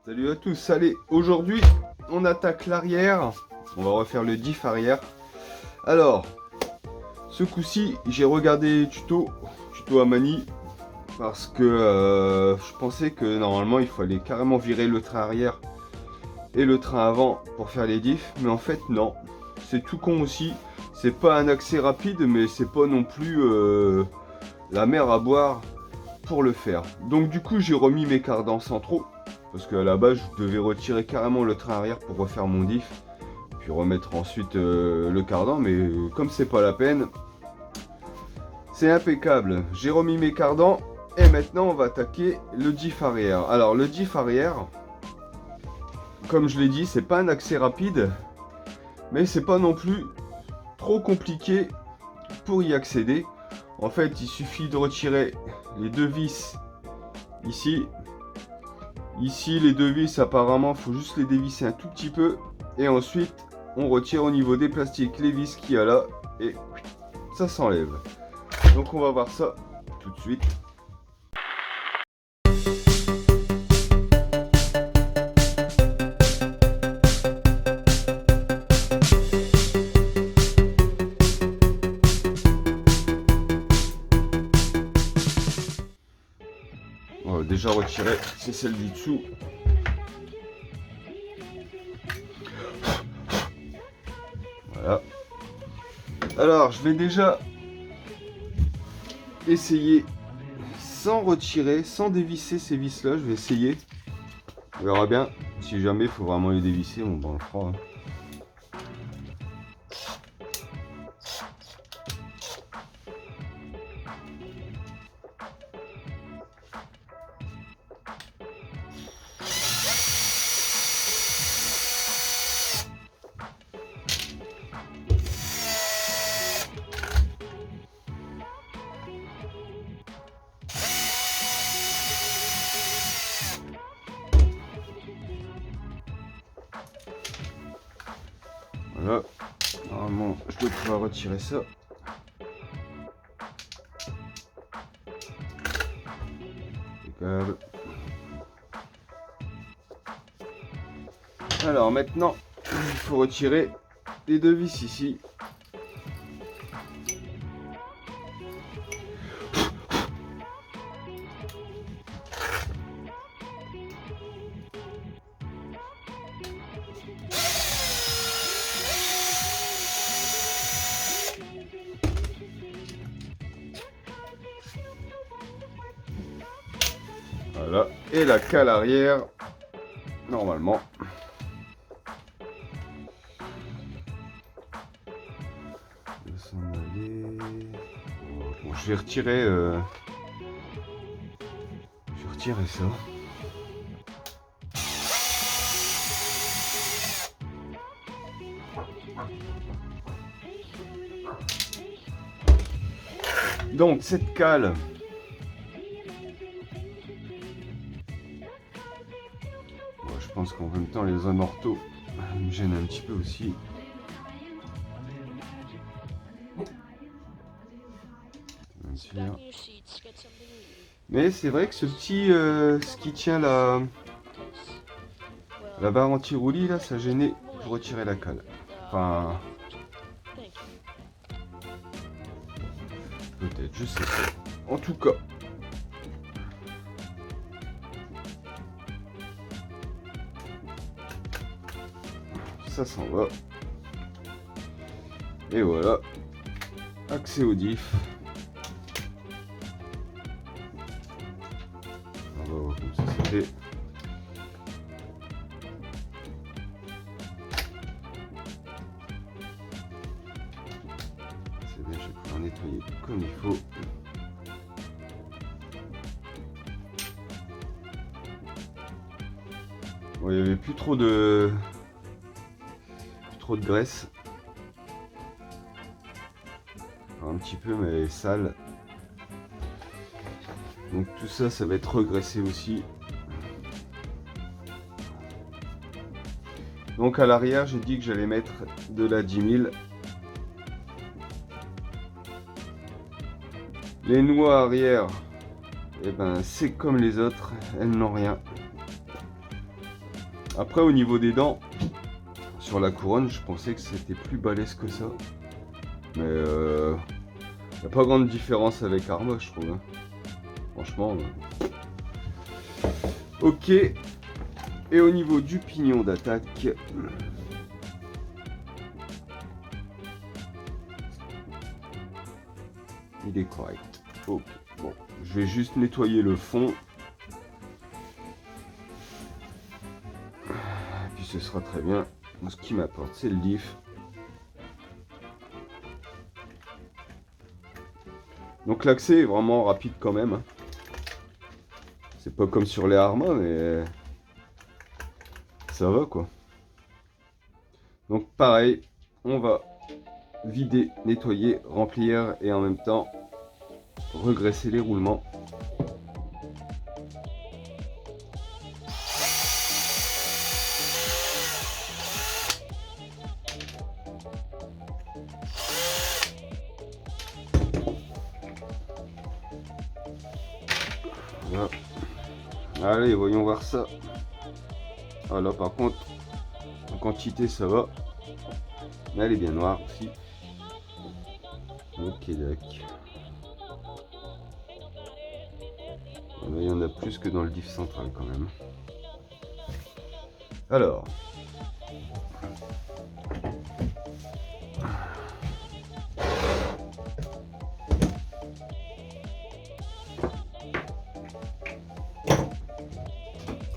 Salut à tous, allez, aujourd'hui on attaque l'arrière, on va refaire le diff arrière. Alors, ce coup-ci j'ai regardé tuto à Mani, parce que je pensais que normalement il fallait carrément virer le train arrière et le train avant pour faire les diffs, mais en fait non, c'est tout con aussi, c'est pas un accès rapide mais c'est pas non plus la mer à boire pour le faire. Donc du coup j'ai remis mes cardans centraux. Parce qu'à la base, je devais retirer carrément le train arrière pour refaire mon diff. Puis remettre ensuite le cardan. Mais comme c'est pas la peine, c'est impeccable. J'ai remis mes cardans. Et maintenant, on va attaquer le diff arrière. Alors, le diff arrière, comme je l'ai dit, c'est pas un accès rapide. Mais c'est pas non plus trop compliqué pour y accéder. En fait, il suffit de retirer les deux vis ici. Ici, les deux vis, apparemment, il faut juste les dévisser un tout petit peu. Et ensuite, on retire au niveau des plastiques les vis qu'il y a là. Et ça s'enlève. Donc, on va voir ça tout de suite. On va déjà retirer, c'est celle du dessous. Voilà. Alors, je vais déjà essayer sans retirer, sans dévisser ces vis là. Je vais essayer. On verra bien. Si jamais il faut vraiment les dévisser, on le fera. Hein. Voilà, normalement je dois pouvoir retirer ça. Impeccable. Alors maintenant, il faut retirer les deux vis ici. Voilà, et la cale arrière, normalement. Bon, je vais retirer ça. Donc cette cale, bon, je pense qu'en même temps les amortos me gênent un petit peu aussi. Mais c'est vrai que ce petit, ce qui tient la barre anti-roulis là, ça gênait pour retirer la cale. Enfin, peut-être, je sais pas. En tout cas, ça s'en va. Et voilà, accès au diff. On va voir comme ça fait. C'est bien, je vais pouvoir nettoyer comme il faut. Bon, il n'y avait plus trop de graisse. Un petit peu, mais elle est sale. Donc tout ça, ça va être regraissé aussi. Donc à l'arrière, j'ai dit que j'allais mettre de la 10 000. Les noix arrière, eh ben, c'est comme les autres, elles n'ont rien. Après au niveau des dents, sur la couronne, je pensais que c'était plus balèze que ça. Mais y a pas grande différence avec Arma, je trouve. Hein. Franchement. Ok. Et au niveau du pignon d'attaque. Il est correct. Ok. Bon. Je vais juste nettoyer le fond. Et puis ce sera très bien. Ce qui m'apporte, c'est le diff. Donc l'accès est vraiment rapide quand même. C'est pas comme sur les Arma, mais ça va quoi. Donc pareil, on va vider, nettoyer, remplir et en même temps regresser les roulements. Voilà. Allez, voyons voir ça. Ah là par contre, en quantité ça va. Mais elle est bien noire aussi. Ok, d'accord. Il y en a plus que dans le diff central quand même. Alors.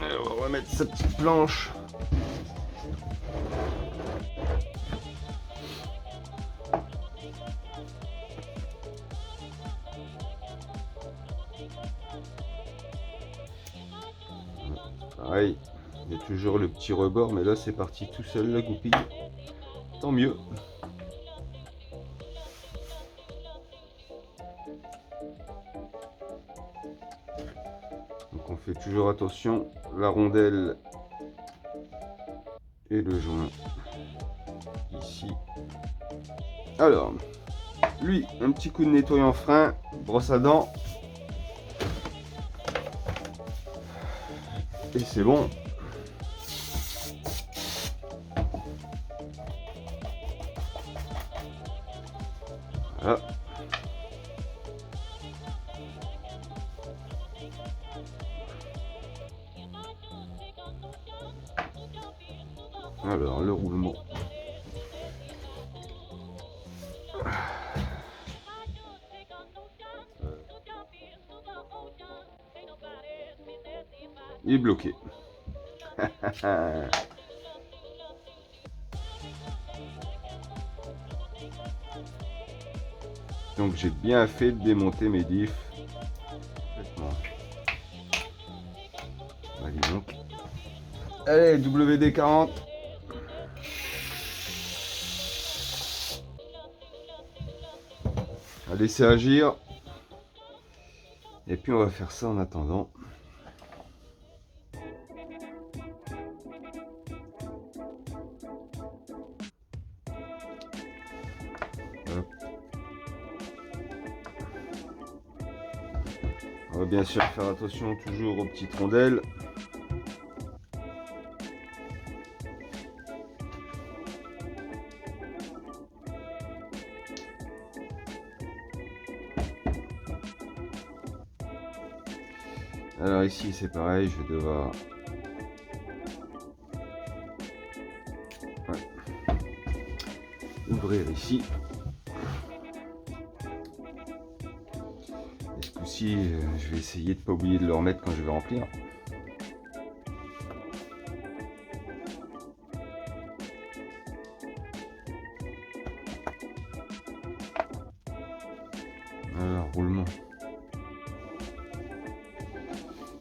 Alors, on va mettre sa petite planche. Pareil, il y a toujours le petit rebord, mais là c'est parti tout seul la goupille. Tant mieux. Donc on fait toujours attention, la rondelle et le joint ici. Alors, lui, un petit coup de nettoyant frein, brosse à dents. Et c'est bon. Voilà. Alors, le roulement. Il est bloqué. Donc j'ai bien fait de démonter mes diffs. Allez donc. Allez, WD-40. À laisser agir. Et puis on va faire ça en attendant. Hop. On va bien sûr faire attention toujours aux petites rondelles. Alors ici c'est pareil, je vais devoir ouvrir ici. Et ce coup-ci, je vais essayer de ne pas oublier de le remettre quand je vais remplir. Alors, roulement.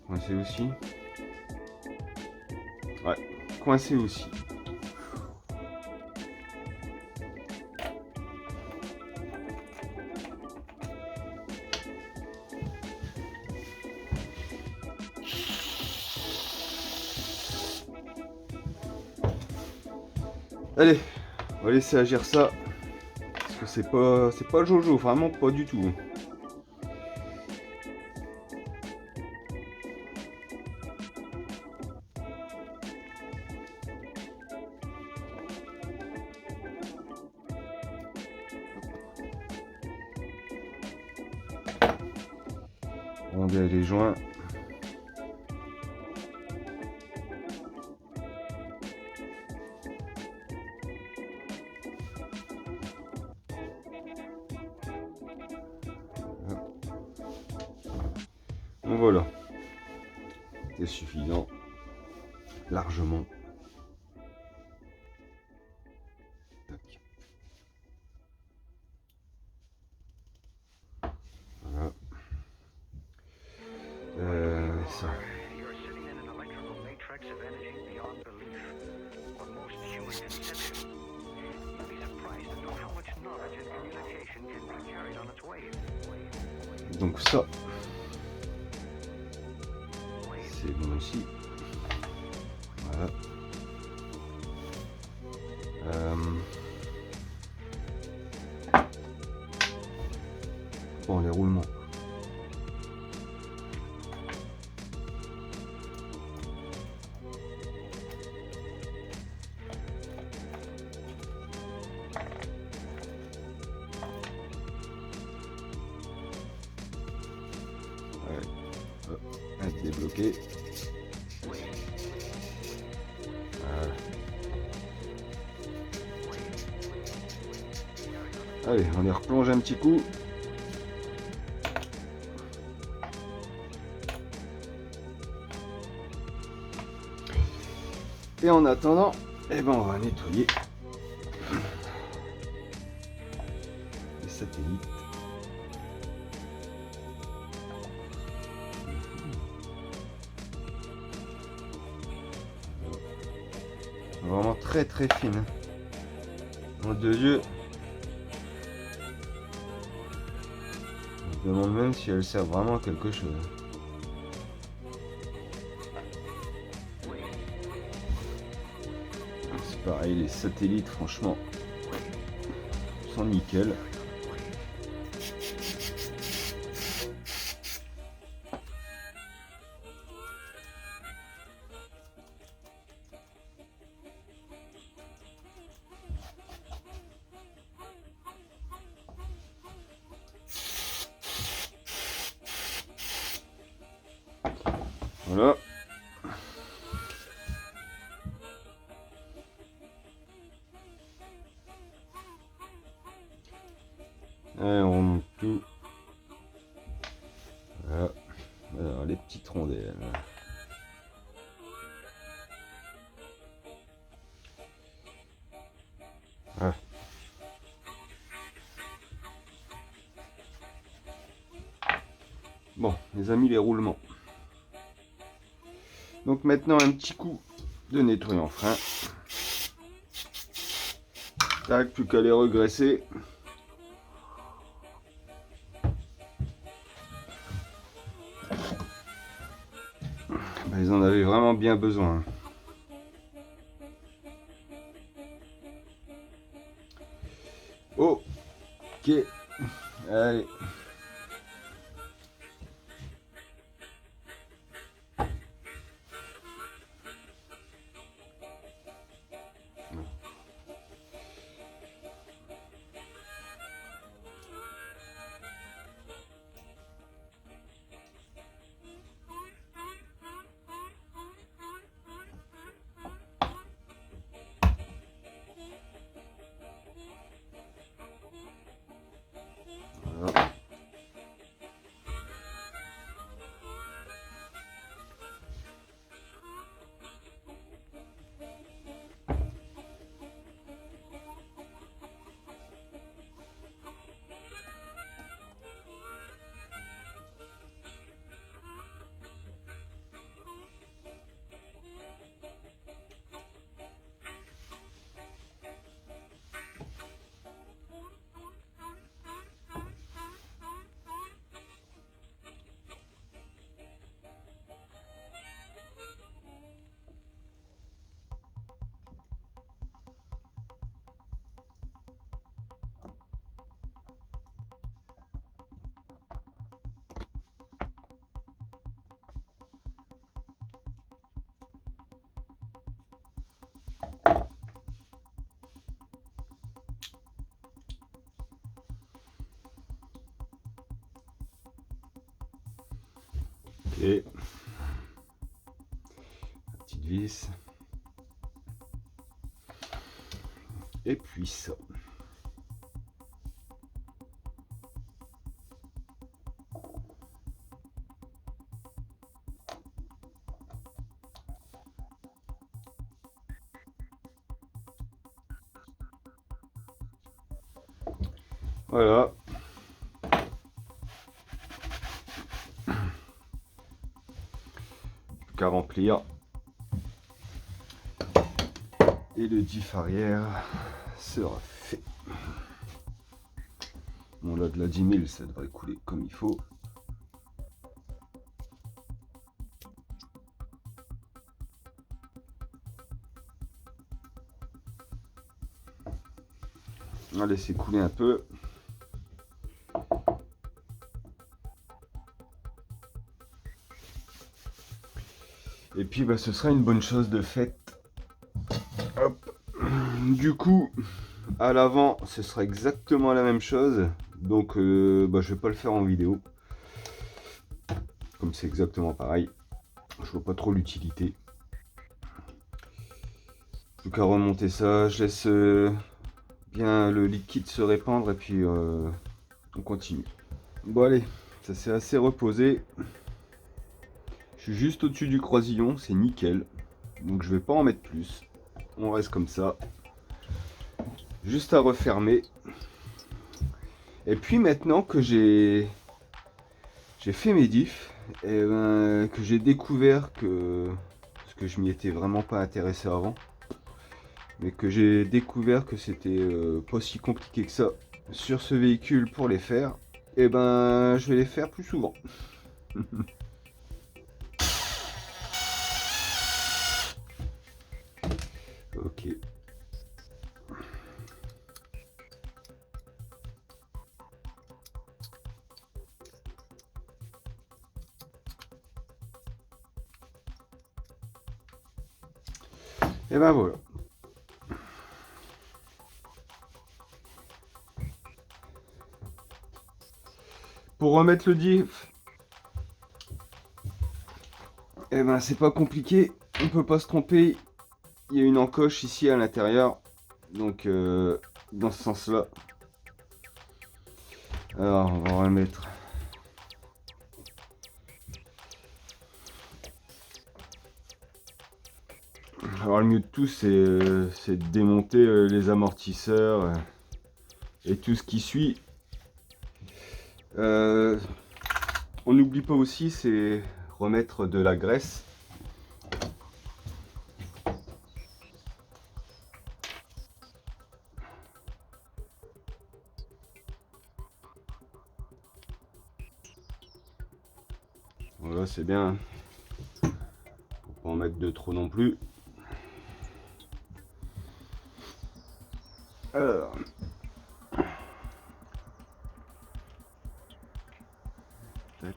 Coincé aussi. Ouais, coincé aussi. Allez, on va laisser agir ça. Parce que c'est pas Jojo, vraiment pas du tout. Rondelle les joints. Donc voilà, c'est suffisant, largement. Tac. Voilà. Ça. Donc ça, c'est bon aussi. Voilà. Bon, les roulements. Débloqué. Voilà. Allez, on les replonge un petit coup. Et en attendant, eh ben on va nettoyer les satellites. Vraiment très très fine. Mon Dieu. Je me demande même si elle sert vraiment à quelque chose. C'est pareil, les satellites, franchement, sont nickel. Voilà. Allez, on remonte tout. Voilà. Alors, les petites rondelles. Voilà. Bon, les amis, les roulements. Donc maintenant, un petit coup de nettoyant frein. Tac, plus qu'à les regresser. Ben, ils en avaient vraiment bien besoin. Ok. Allez. Voilà. la petite vis. Et puis ça. Voilà. Plus qu'à remplir. Et le diff arrière sera fait. Bon là de la 10 000 ça devrait couler comme il faut. On va laisser couler un peu. Et puis bah, ce sera une bonne chose de faite. Hop. Du coup, à l'avant, ce sera exactement la même chose. Donc bah, je vais pas le faire en vidéo. Comme c'est exactement pareil. Je vois pas trop l'utilité. Plus qu'à remonter ça, je laisse bien le liquide se répandre et puis on continue. Bon allez, ça s'est assez reposé. Je suis juste au-dessus du croisillon, c'est nickel. Donc je vais pas en mettre plus. On reste comme ça. Juste à refermer. Et puis maintenant que j'ai fait mes diffs, et ben, que j'ai découvert que, parce que je m'y étais vraiment pas intéressé avant, mais que j'ai découvert que c'était pas si compliqué que ça sur ce véhicule pour les faire, et ben je vais les faire plus souvent. Ok. Et ben voilà. Pour remettre le diff, et ben c'est pas compliqué, on peut pas se tromper. Il y a une encoche ici à l'intérieur, donc dans ce sens-là. Alors on va remettre. Alors le mieux de tout c'est de démonter les amortisseurs et tout ce qui suit. On n'oublie pas aussi c'est remettre de la graisse. Voilà, c'est bien. Faut pas en mettre de trop non plus. Alors. Tac.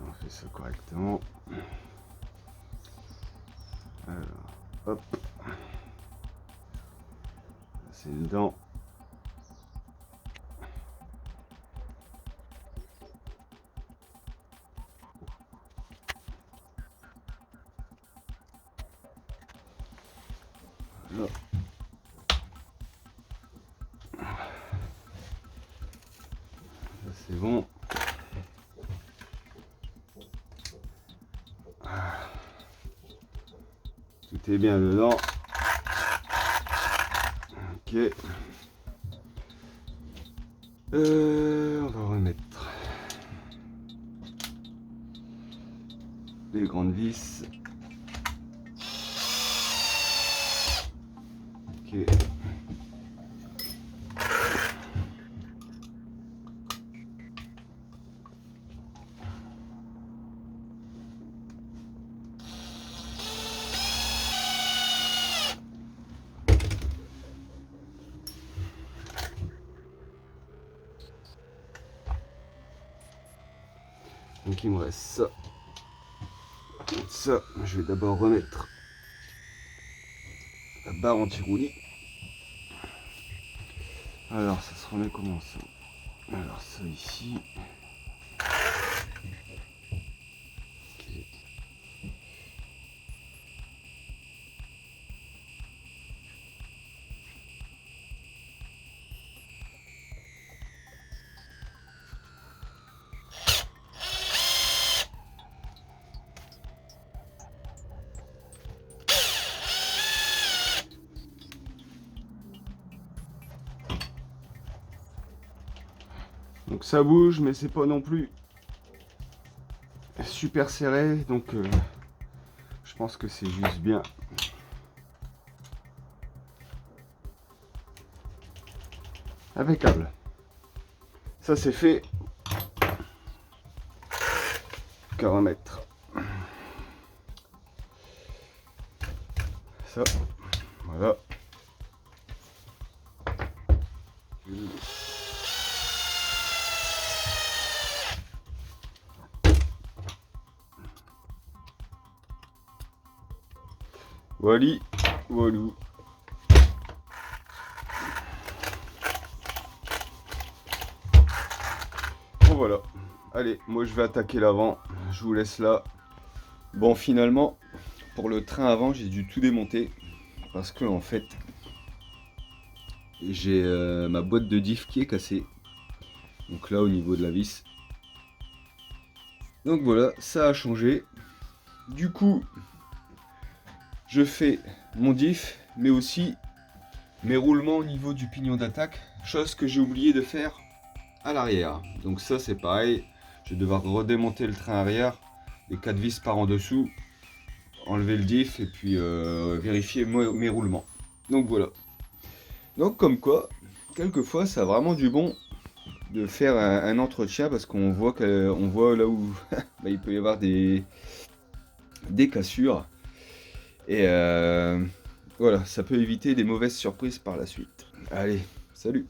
On fait ça correctement. Alors, hop. C'est dedans. Là. Ça c'est bon. Tout est bien dedans. Ok. On va remettre les grandes vis. Ok. Donc il me reste ça. Ça, je vais d'abord remettre la barre anti-roulis. Alors ça se remet comment ça? Alors ça ici. Ok. Donc ça bouge, mais c'est pas non plus super serré, donc je pense que c'est juste bien. Impeccable. Ça c'est fait. 40 mètres. Ça, voilà. Voilà, voilà. Bon voilà. Allez, moi je vais attaquer l'avant. Je vous laisse là. Bon, finalement, pour le train avant, j'ai dû tout démonter parce que en fait, j'ai ma boîte de diff qui est cassée. Donc là, au niveau de la vis. Donc voilà, ça a changé. Du coup, je fais mon diff, mais aussi mes roulements au niveau du pignon d'attaque, chose que j'ai oublié de faire à l'arrière. Donc ça c'est pareil, je vais devoir redémonter le train arrière, les 4 vis par en dessous, enlever le diff et puis vérifier mes roulements. Donc voilà. Donc comme quoi, quelquefois ça a vraiment du bon de faire un entretien parce qu'on voit, on voit là où bah, il peut y avoir des cassures. Et voilà, ça peut éviter des mauvaises surprises par la suite. Allez, salut!